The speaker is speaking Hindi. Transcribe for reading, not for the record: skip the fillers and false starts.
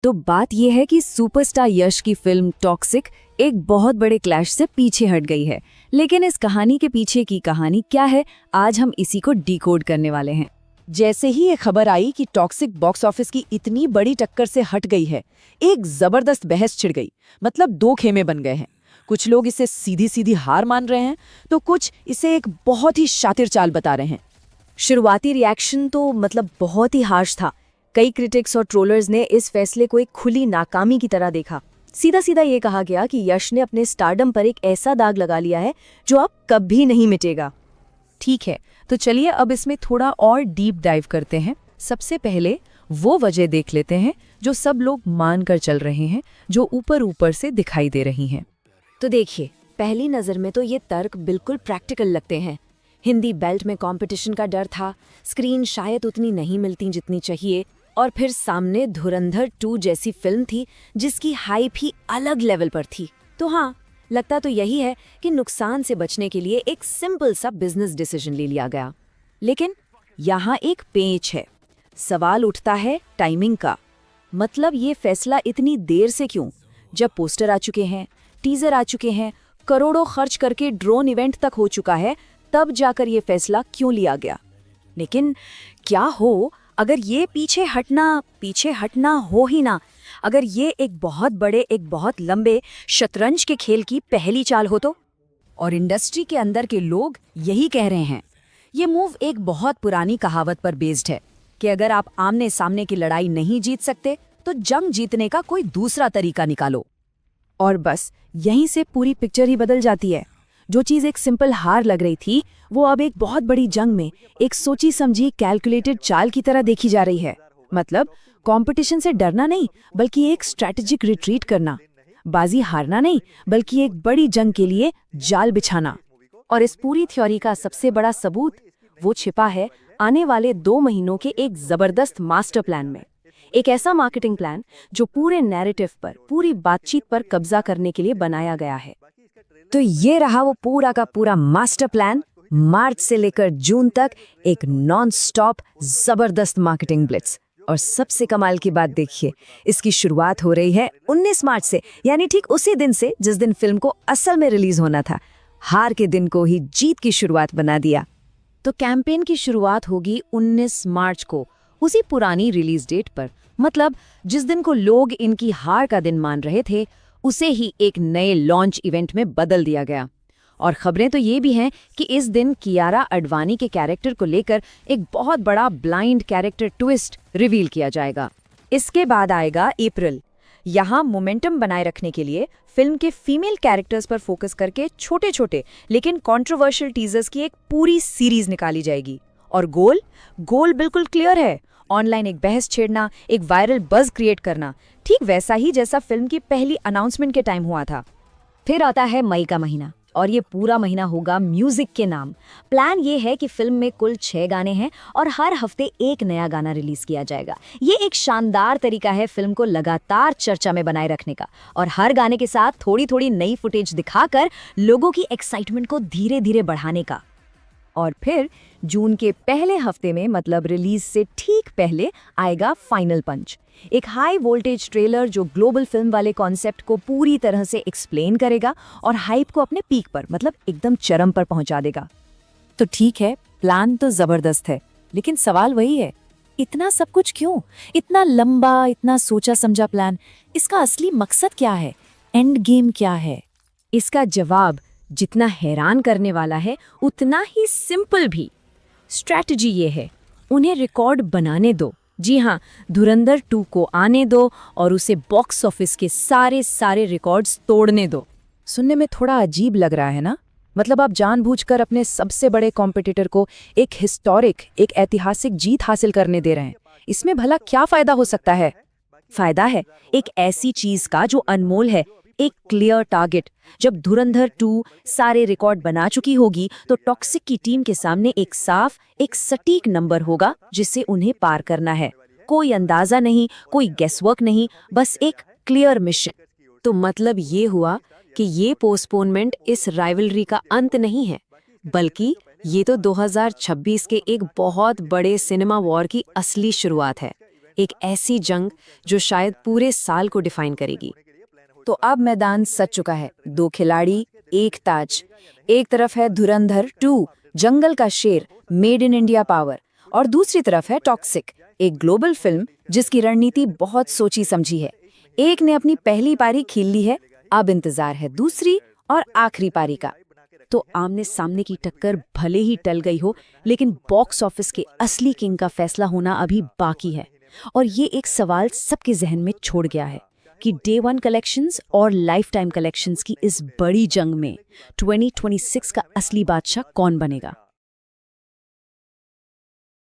तो बात यह है कि सुपरस्टार यश की फिल्म टॉक्सिक एक बहुत बड़े क्लैश से पीछे हट गई है। लेकिन इस कहानी के पीछे की कहानी क्या है, आज हम इसी को डिकोड करने वाले हैं। जैसे ही ये खबर आई कि टॉक्सिक बॉक्स ऑफिस की इतनी बड़ी टक्कर से हट गई है, एक जबरदस्त बहस छिड़ गई। मतलब दो खेमे बन गए हैं। कुछ लोग इसे सीधी सीधी हार मान रहे हैं, तो कुछ इसे एक बहुत ही शातिर चाल बता रहे हैं। शुरुआती रिएक्शन तो बहुत ही हार्श था। कई क्रिटिक्स और ट्रोलर्स ने इस फैसले को एक खुली नाकामी की तरह देखा। सीधा सीधा ये कहा गया कि यश ने अपने स्टारडम पर एक ऐसा दाग लगा लिया है जो अब कभी नहीं मिटेगा। ठीक है, तो चलिए अब इसमें थोड़ा और डीप डाइव करते हैं। सबसे पहले वो वजह देख लेते हैं जो सब लोग मान कर चल रहे हैं, जो ऊपर ऊपर से दिखाई दे रही हैं। तो देखिए, पहली नज़र में तो ये तर्क बिल्कुल प्रैक्टिकल लगते हैं। हिंदी बेल्ट में कंपटीशन का डर था, स्क्रीन शायद उतनी नहीं मिलती जितनी चाहिए, और फिर सामने धुरंधर 2 जैसी फिल्म थी जिसकी हाइप ही अलग लेवल पर थी। तो हाँ, लगता तो यही है कि नुकसान से बचने के लिए एक सिंपल सा बिजनेस डिसीजन ले लिया गया। लेकिन यहाँ एक पेंच है। सवाल उठता है टाइमिंग का। मतलब ये फैसला इतनी देर से क्यों? जब पोस्टर आ चुके हैं, टीजर आ चुके हैं, करोड़ों खर्च करके ड्रोन इवेंट तक हो चुका है, तब जाकर ये फैसला क्यों लिया गया? लेकिन क्या हो अगर ये पीछे हटना हो ही ना, अगर ये एक बहुत बड़े, एक बहुत लंबे शतरंज के खेल की पहली चाल हो तो? और इंडस्ट्री के अंदर के लोग यही कह रहे हैं। ये मूव एक बहुत पुरानी कहावत पर बेस्ड है कि अगर आप आमने सामने की लड़ाई नहीं जीत सकते तो जंग जीतने का कोई दूसरा तरीका निकालो। और बस यहीं से पूरी पिक्चर ही बदल जाती है। जो चीज़ एक सिंपल हार लग रही थी, वो अब एक बहुत बड़ी जंग में एक सोची समझी कैलकुलेटेड चाल की तरह देखी जा रही है। मतलब कंपटीशन से डरना नहीं, बल्कि एक स्ट्रैटेजिक रिट्रीट करना। बाजी हारना नहीं, बल्कि एक बड़ी जंग के लिए जाल बिछाना। और इस पूरी थ्योरी का सबसे बड़ा सबूत वो छिपा है आने वाले 2 महीनों के एक जबरदस्त मास्टर प्लान में। एक ऐसा मार्केटिंग प्लान जो पूरे नैरेटिव पर, पूरी बातचीत पर कब्जा करने के लिए बनाया गया है। तो ये रहा वो पूरा का पूरा मास्टर प्लान। मार्च से लेकर जून तक एक नॉन स्टॉप जबरदस्त मार्केटिंग ब्लिट्स। और सबसे कमाल की बात देखिए, इसकी शुरुआत हो रही है 19 मार्च से, यानी ठीक उसी दिन से जिस दिन फिल्म को असल में रिलीज होना था। हार के दिन को ही जीत की शुरुआत बना दिया। तो कैंपेन की शुरुआत होगी 19 मार्च को, उसी पुरानी रिलीज डेट पर। मतलब जिस दिन को लोग इनकी हार का दिन मान रहे थे, उसे ही एक नए लॉन्च इवेंट में बदल दिया गया। और खबरें तो ये भी हैं कि इस दिन कियारा अडवाणी के कैरेक्टर को लेकर एक बहुत बड़ा ब्लाइंड कैरेक्टर ट्विस्ट रिवील किया जाएगा। इसके बाद आएगा अप्रैल। यहाँ मोमेंटम बनाए रखने के लिए फिल्म के फीमेल कैरेक्टर्स पर फोकस करके छोटे छोटे लेकिन कंट्रोवर्शियल टीजर्स की एक पूरी सीरीज निकाली जाएगी। और गोल बिल्कुल क्लियर है। ऑनलाइन एक बहस छेड़ना, एक वायरल बज क्रिएट करना, ठीक वैसा ही जैसा फिल्म की पहली अनाउंसमेंट के टाइम हुआ था। फिर आता है मई का महीना, और ये पूरा महीना होगा म्यूजिक के नाम। प्लान ये है कि फिल्म में कुल 6 गाने हैं और हर हफ्ते एक नया गाना रिलीज किया जाएगा। ये एक शानदार तरीका है फिल्म को लगातार चर्चा में बनाए रखने का, और हर गाने के साथ थोड़ी थोड़ी नई फुटेज दिखाकर लोगों की एक्साइटमेंट को धीरे धीरे बढ़ाने का। और फिर जून के पहले हफ्ते में, मतलब रिलीज से ठीक पहले, आएगा फाइनल पंच। एक हाई वोल्टेज ट्रेलर जो ग्लोबल फिल्म वाले कॉन्सेप्ट को पूरी तरह से एक्सप्लेन करेगा और हाइप को अपने पीक पर, मतलब एकदम चरम पर पहुंचा देगा। तो ठीक है, प्लान तो जबरदस्त है, लेकिन सवाल वही है, इतना सब कुछ क्यों? इतना लंबा, इतना सोचा समझा प्लान, इसका असली मकसद क्या है? एंड गेम क्या है? इसका जवाब जितना हैरान करने वाला है, उतना ही सिंपल भी। स्ट्रैटेजी ये है, उन्हें रिकॉर्ड बनाने दो। जी हाँ, धुरंधर 2 को आने दो और उसे बॉक्स ऑफिस के सारे रिकॉर्ड्स तोड़ने दो। सुनने में थोड़ा अजीब लग रहा है ना? मतलब आप जानबूझकर अपने सबसे बड़े कॉम्पिटिटर को एक ऐतिहासिक जीत हासिल करने दे रहे हैं। इसमें भला क्या फायदा हो सकता है? फायदा है एक ऐसी चीज का जो अनमोल है, एक क्लियर टारगेट। जब धुरंधर 2 सारे रिकॉर्ड बना चुकी होगी, तो टॉक्सिक की टीम के सामने एक साफ, एक सटीक नंबर होगा जिसे उन्हें पार करना है। कोई अंदाजा नहीं, कोई गेसवर्क नहीं, बस एक क्लियर मिशन। तो मतलब ये हुआ कि ये पोस्टपोनमेंट इस राइवलरी का अंत नहीं है, बल्कि ये तो 2026 के एक बहुत बड़े सिनेमा वॉर की असली शुरुआत है। एक ऐसी जंग जो शायद पूरे साल को डिफाइन करेगी। तो अब मैदान सज चुका है। 2 खिलाड़ी, एक ताज। एक तरफ है धुरंधर 2, जंगल का शेर, मेड इन इंडिया पावर, और दूसरी तरफ है टॉक्सिक, एक ग्लोबल फिल्म जिसकी रणनीति बहुत सोची समझी है। एक ने अपनी पहली पारी खेल ली है, अब इंतजार है दूसरी और आखिरी पारी का। तो आमने सामने की टक्कर भले ही टल गई हो, लेकिन बॉक्स ऑफिस के असली किंग का फैसला होना अभी बाकी है। और ये एक सवाल सबके जहन में छोड़ गया है कि डे 1 कलेक्शंस और लाइफ टाइम कलेक्शंस की इस बड़ी जंग में 2026 का असली बादशाह कौन बनेगा।